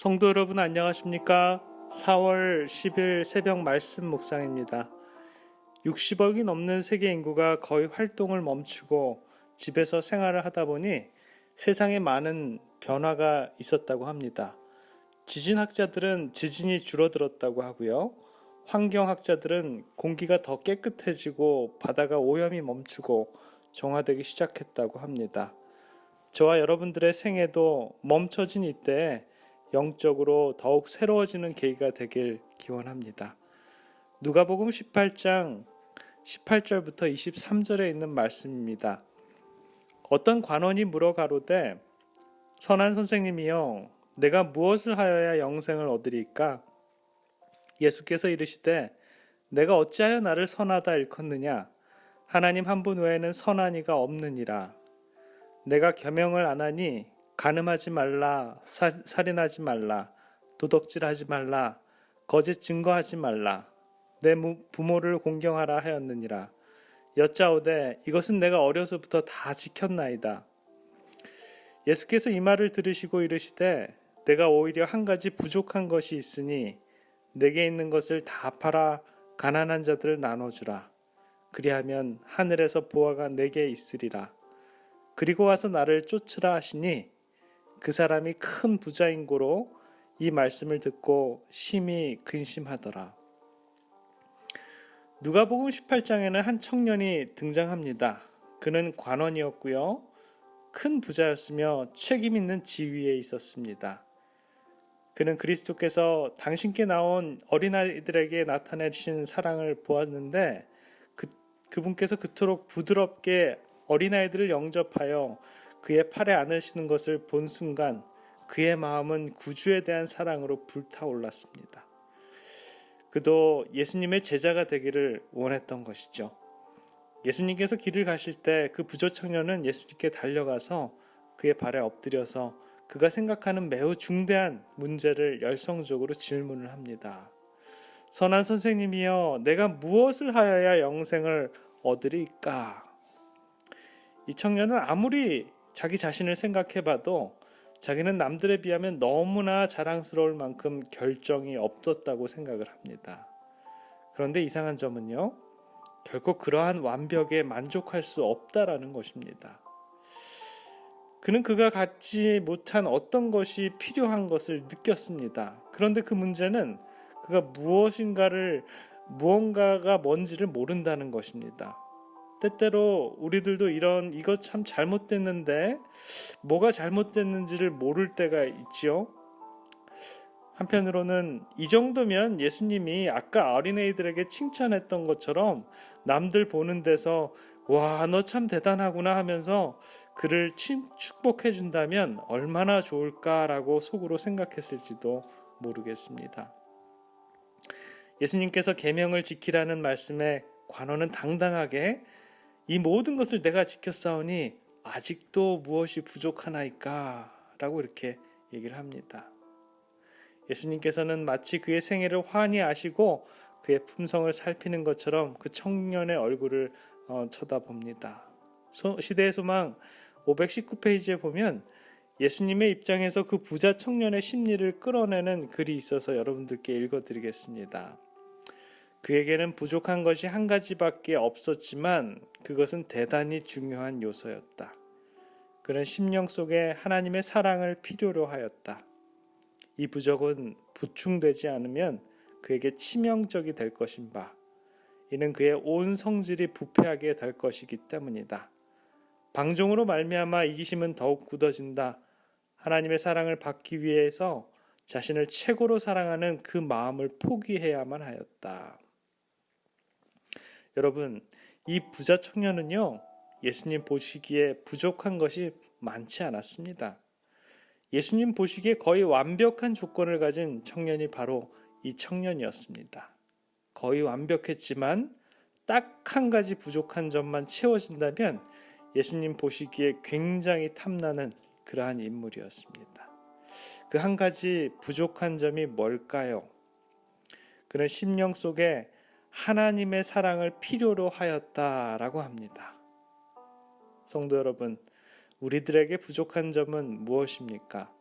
성도 여러분 안녕하십니까? 4월 10일 새벽 말씀 묵상입니다. 60억이 넘는 세계 인구가 거의 활동을 멈추고 집에서 생활을 하다 보니 세상에 많은 변화가 있었다고 합니다. 지진학자들은 지진이 줄어들었다고 하고요. 환경학자들은 공기가 더 깨끗해지고 바다가 오염이 멈추고 정화되기 시작했다고 합니다. 저와 여러분들의 생애도 멈춰진 이때에 영적으로 더욱 새로워지는 계기가 되길 기원합니다. 누가복음 18장 18절부터 23절에 있는 말씀입니다. 어떤 관원이 물어 가로되 선한 선생님이여 내가 무엇을 하여야 영생을 얻으리까? 예수께서 이르시되 내가 어찌하여 나를 선하다 일컫느냐? 하나님 한 분 외에는 선한 이가 없느니라. 내가 계명을 안 하니 간음하지 말라, 살인하지 말라, 도덕질하지 말라, 거짓 증거하지 말라, 내 부모를 공경하라 하였느니라. 여짜오되 이것은 내가 어려서부터 다 지켰나이다. 예수께서 이 말을 들으시고 이르시되 내가 오히려 한 가지 부족한 것이 있으니 내게 있는 것을 다 팔아 가난한 자들을 나눠주라. 그리하면 하늘에서 보화가 내게 있으리라. 그리고 와서 나를 쫓으라 하시니 그 사람이 큰 부자인 고로 이 말씀을 듣고 심히 근심하더라. 누가복음 18장에는 한 청년이 등장합니다. 그는 관원이었고요. 큰 부자였으며 책임 있는 지위에 있었습니다. 그는 그리스도께서 당신께 나온 어린아이들에게 나타내신 사랑을 보았는데 그분께서 그토록 부드럽게 어린아이들을 영접하여 그의 팔에 안으시는 것을 본 순간 그의 마음은 구주에 대한 사랑으로 불타올랐습니다. 그도 예수님의 제자가 되기를 원했던 것이죠. 예수님께서 길을 가실 때 그 부조 청년은 예수님께 달려가서 그의 발에 엎드려서 그가 생각하는 매우 중대한 문제를 열성적으로 질문을 합니다. 선한 선생님이여 내가 무엇을 하여야 영생을 얻으리까? 이 청년은 아무리 자기 자신을 생각해봐도 자기는 남들에 비하면 너무나 자랑스러울 만큼 결정이 없었다고 생각을 합니다. 그런데 이상한 점은요, 결코 그러한 완벽에 만족할 수 없다라는 것입니다. 그는 그가 갖지 못한 어떤 것이 필요한 것을 느꼈습니다. 그런데 그 문제는 그가 무언가가 뭔지를 모른다는 것입니다. 때때로 우리들도 이것 참 잘못됐는데 뭐가 잘못됐는지를 모를 때가 있지요. 한편으로는 이 정도면 예수님이 아까 어린애들에게 칭찬했던 것처럼 남들 보는 데서 와, 너 참 대단하구나 하면서 그를 축복해 준다면 얼마나 좋을까라고 속으로 생각했을지도 모르겠습니다. 예수님께서 계명을 지키라는 말씀에 관원은 당당하게 이 모든 것을 내가 지켰사오니 아직도 무엇이 부족하나이까? 라고 이렇게 얘기를 합니다. 예수님께서는 마치 그의 생애를 환히 아시고 그의 품성을 살피는 것처럼 그 청년의 얼굴을 쳐다봅니다. 시대의 소망 519페이지에 보면 예수님의 입장에서 그 부자 청년의 심리를 끌어내는 글이 있어서 여러분들께 읽어드리겠습니다. 그에게는 부족한 것이 한 가지밖에 없었지만 그것은 대단히 중요한 요소였다. 그는 심령 속에 하나님의 사랑을 필요로 하였다. 이 부족은 보충되지 않으면 그에게 치명적이 될 것인 바 이는 그의 온 성질이 부패하게 될 것이기 때문이다. 방종으로 말미암아 이기심은 더욱 굳어진다. 하나님의 사랑을 받기 위해서 자신을 최고로 사랑하는 그 마음을 포기해야만 하였다. 여러분, 이 부자 청년은요, 예수님 보시기에 부족한 것이 많지 않았습니다. 예수님 보시기에 거의 완벽한 조건을 가진 청년이 바로 이 청년이었습니다. 거의 완벽했지만 딱 한 가지 부족한 점만 채워진다면 예수님 보시기에 굉장히 탐나는 그러한 인물이었습니다. 그 한 가지 부족한 점이 뭘까요? 그는 심령 속에 하나님의 사랑을 필요로 하였다라고 합니다. 성도 여러분, 우리들에게 부족한 점은 무엇입니까?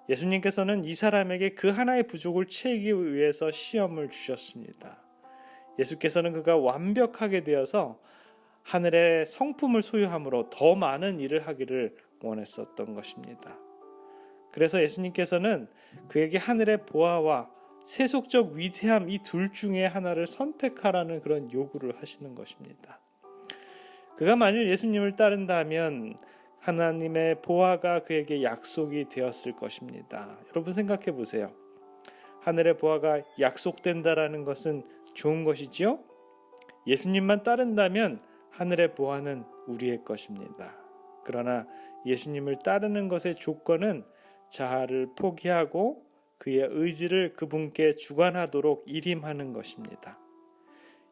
예수님께서는 이 사람에게 그 하나의 부족을 채우기 위해서 시험을 주셨습니다. 예수께서는 그가 완벽하게 되어서 하늘의 성품을 소유함으로 더 많은 일을 하기를 원했었던 것입니다. 그래서 예수님께서는 그에게 하늘의 보아와 세속적 위대함 이 둘 중에 하나를 선택하라는 그런 요구를 하시는 것입니다. 그가 만일 예수님을 따른다면 하나님의 보아가 그에게 약속이 되었을 것입니다. 여러분 생각해 보세요. 하늘의 보아가 약속된다라는 것은 좋은 것이지요? 예수님만 따른다면 하늘의 보아는 우리의 것입니다. 그러나 예수님을 따르는 것의 조건은 자아를 포기하고 그의 의지를 그분께 주관하도록 일임하는 것입니다.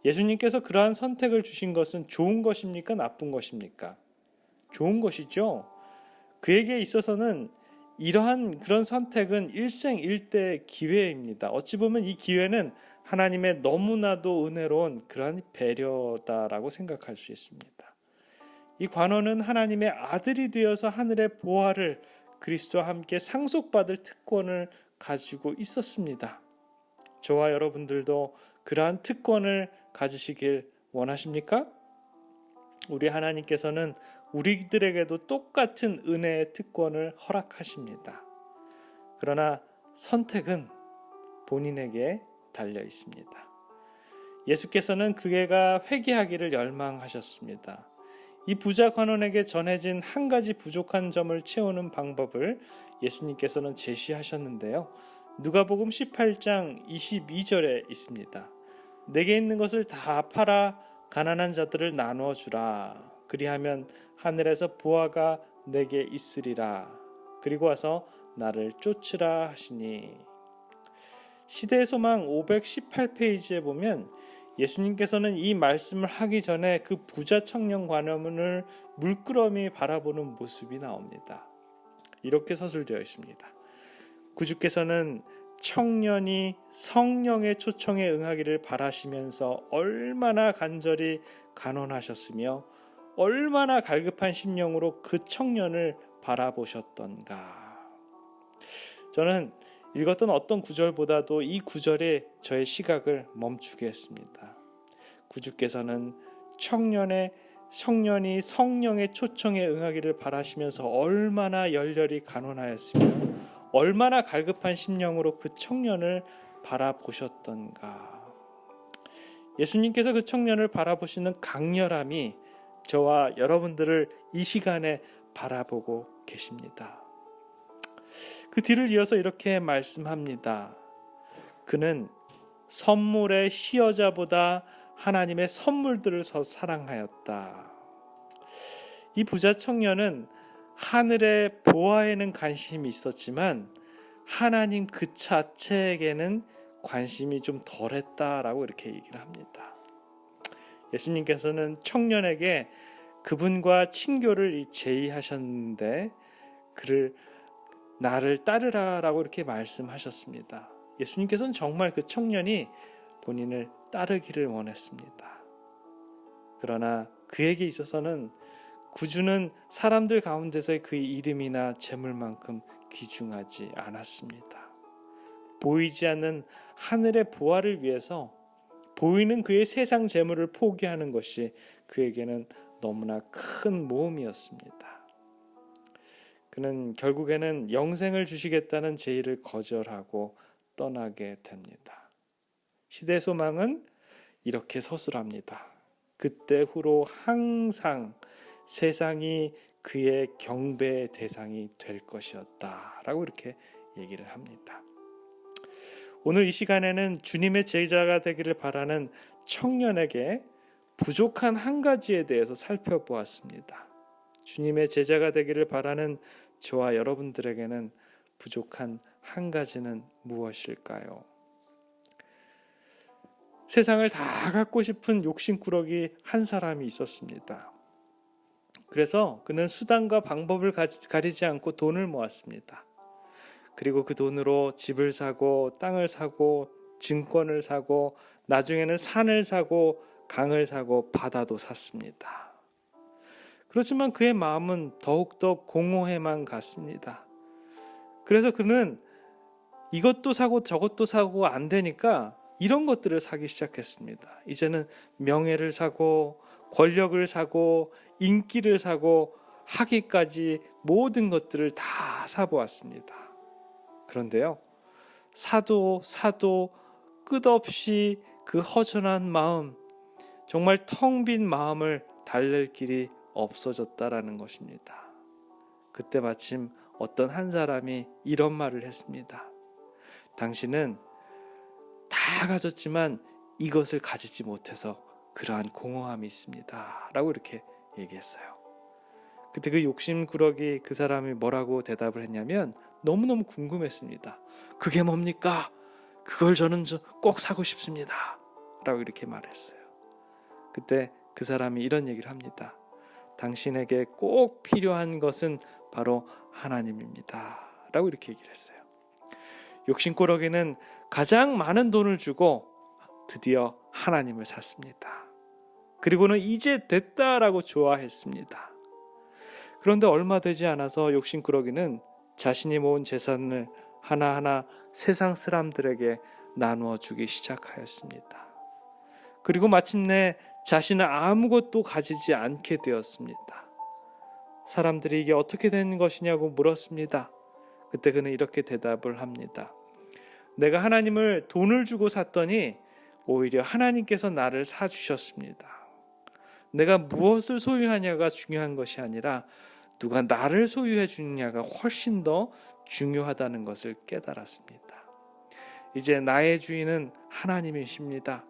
예수님께서 그러한 선택을 주신 것은 좋은 것입니까? 나쁜 것입니까? 좋은 것이죠. 그에게 있어서는 이러한 그런 선택은 일생일대 기회입니다. 어찌 보면 이 기회는 하나님의 너무나도 은혜로운 그러한 배려다라고 생각할 수 있습니다. 이 관원은 하나님의 아들이 되어서 하늘의 보화를 그리스도와 함께 상속받을 특권을 가지고 있었습니다. 저와 여러분들도 그러한 특권을 가지시길 원하십니까? 우리 하나님께서는 우리들에게도 똑같은 은혜의 특권을 허락하십니다. 그러나 선택은 본인에게 달려 있습니다. 예수께서는 그가 회개하기를 열망하셨습니다. 이 부자 관원에게 전해진 한 가지 부족한 점을 채우는 방법을 예수님께서는 제시하셨는데요. 누가복음 18장 22절에 있습니다. 내게 있는 것을 다 팔아 가난한 자들을 나누어 주라. 그리하면 하늘에서 보화가 내게 있으리라. 그리고 와서 나를 쫓으라 하시니. 시대의 소망 518페이지에 보면 예수님께서는 이 말씀을 하기 전에 그 부자 청년 관원을 물끄러미 바라보는 모습이 나옵니다. 이렇게 서술되어 있습니다. 구주께서는 청년이 성령의 초청에 응하기를 바라시면서 얼마나 간절히 간언하셨으며 얼마나 갈급한 심령으로 그 청년을 바라보셨던가. 저는 읽었던 어떤 구절보다도 이 구절에 저의 시각을 멈추게 했습니다. 구주께서는 청년이 성령의 초청에 응하기를 바라시면서 얼마나 열렬히 간언하였으며 얼마나 갈급한 심령으로 그 청년을 바라보셨던가. 예수님께서 그 청년을 바라보시는 강렬함이 저와 여러분들을 이 시간에 바라보고 계십니다. 그 뒤를 이어서 이렇게 말씀합니다. 그는 선물의 시여자보다 하나님의 선물들을 더 사랑하였다. 이 부자 청년은 하늘의 보화에는 관심이 있었지만 하나님 그 자체에게는 관심이 좀 덜했다라고 이렇게 얘기를 합니다. 예수님께서는 청년에게 그분과 친교를 제의하셨는데 그를 나를 따르라라고 이렇게 말씀하셨습니다. 예수님께서는 정말 그 청년이 본인을 따르기를 원했습니다. 그러나 그에게 있어서는 구주는 사람들 가운데서의 그의 이름이나 재물만큼 귀중하지 않았습니다. 보이지 않는 하늘의 보화를 위해서 보이는 그의 세상 재물을 포기하는 것이 그에게는 너무나 큰 모험이었습니다. 그는 결국에는 영생을 주시겠다는 제의를 거절하고 떠나게 됩니다. 시대 소망은 이렇게 서술합니다. 그때 후로 항상 세상이 그의 경배의 대상이 될 것이었다 라고 이렇게 얘기를 합니다. 오늘 이 시간에는 주님의 제자가 되기를 바라는 청년에게 부족한 한 가지에 대해서 살펴보았습니다. 주님의 제자가 되기를 바라는 저와 여러분들에게는 부족한 한 가지는 무엇일까요? 세상을 다 갖고 싶은 욕심꾸러기 한 사람이 있었습니다. 그래서 그는 수단과 방법을 가리지 않고 돈을 모았습니다. 그리고 그 돈으로 집을 사고 땅을 사고 증권을 사고 나중에는 산을 사고 강을 사고 바다도 샀습니다. 그렇지만 그의 마음은 더욱더 공허해만 갔습니다. 그래서 그는 이것도 사고 저것도 사고 안 되니까 이런 것들을 사기 시작했습니다. 이제는 명예를 사고 권력을 사고 인기를 사고 학위까지 모든 것들을 다 사보았습니다. 그런데요, 사도 끝없이 그 허전한 마음, 정말 텅 빈 마음을 달랠 길이 없어졌다라는 것입니다. 그때 마침 어떤 한 사람이 이런 말을 했습니다. 당신은 다 가졌지만 이것을 가지지 못해서 그러한 공허함이 있습니다 라고 이렇게 얘기했어요. 그때 그 욕심꾸러기 그 사람이 뭐라고 대답을 했냐면 너무너무 궁금했습니다. 그게 뭡니까? 그걸 저는 꼭 사고 싶습니다 라고 이렇게 말했어요. 그때 그 사람이 이런 얘기를 합니다. 당신에게 꼭 필요한 것은 바로 하나님입니다 라고 이렇게 얘기를 했어요. 욕심꾸러기는 가장 많은 돈을 주고 드디어 하나님을 샀습니다. 그리고는 이제 됐다라고 좋아했습니다. 그런데 얼마 되지 않아서 욕심꾸러기는 자신이 모은 재산을 하나하나 세상 사람들에게 나누어 주기 시작하였습니다. 그리고 마침내 자신은 아무것도 가지지 않게 되었습니다. 사람들이 이게 어떻게 된 것이냐고 물었습니다. 그때 그는 이렇게 대답을 합니다. 내가 하나님을 돈을 주고 샀더니 오히려 하나님께서 나를 사주셨습니다. 내가 무엇을 소유하냐가 중요한 것이 아니라 누가 나를 소유해 주느냐가 훨씬 더 중요하다는 것을 깨달았습니다. 이제 나의 주인은 하나님이십니다.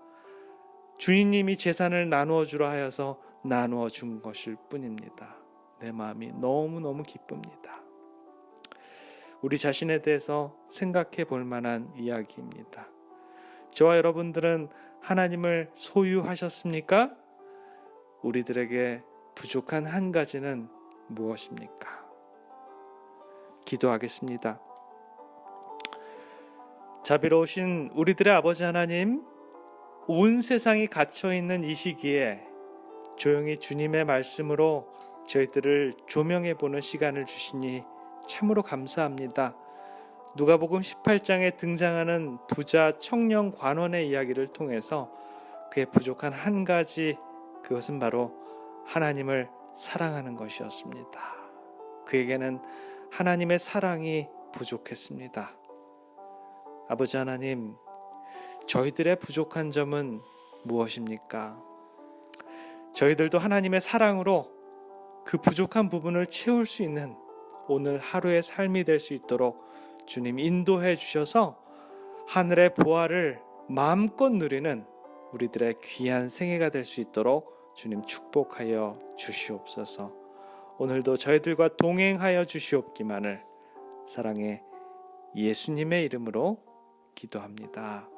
주인님이 재산을 나누어 주라 하여서 나누어 준 것일 뿐입니다. 내 마음이 너무너무 기쁩니다. 우리 자신에 대해서 생각해 볼 만한 이야기입니다. 저와 여러분들은 하나님을 소유하셨습니까? 우리들에게 부족한 한 가지는 무엇입니까? 기도하겠습니다. 자비로우신 우리들의 아버지 하나님, 온 세상이 갇혀있는 이 시기에 조용히 주님의 말씀으로 저희들을 조명해보는 시간을 주시니 참으로 감사합니다. 누가복음 18장에 등장하는 부자 청년 관원의 이야기를 통해서 그의 부족한 한 가지, 그것은 바로 하나님을 사랑하는 것이었습니다. 그에게는 하나님의 사랑이 부족했습니다. 아버지 하나님, 저희들의 부족한 점은 무엇입니까? 저희들도 하나님의 사랑으로 그 부족한 부분을 채울 수 있는 오늘 하루의 삶이 될 수 있도록 주님 인도해 주셔서 하늘의 보화를 마음껏 누리는 우리들의 귀한 생애가 될 수 있도록 주님 축복하여 주시옵소서. 오늘도 저희들과 동행하여 주시옵기만을 사랑의 예수님의 이름으로 기도합니다.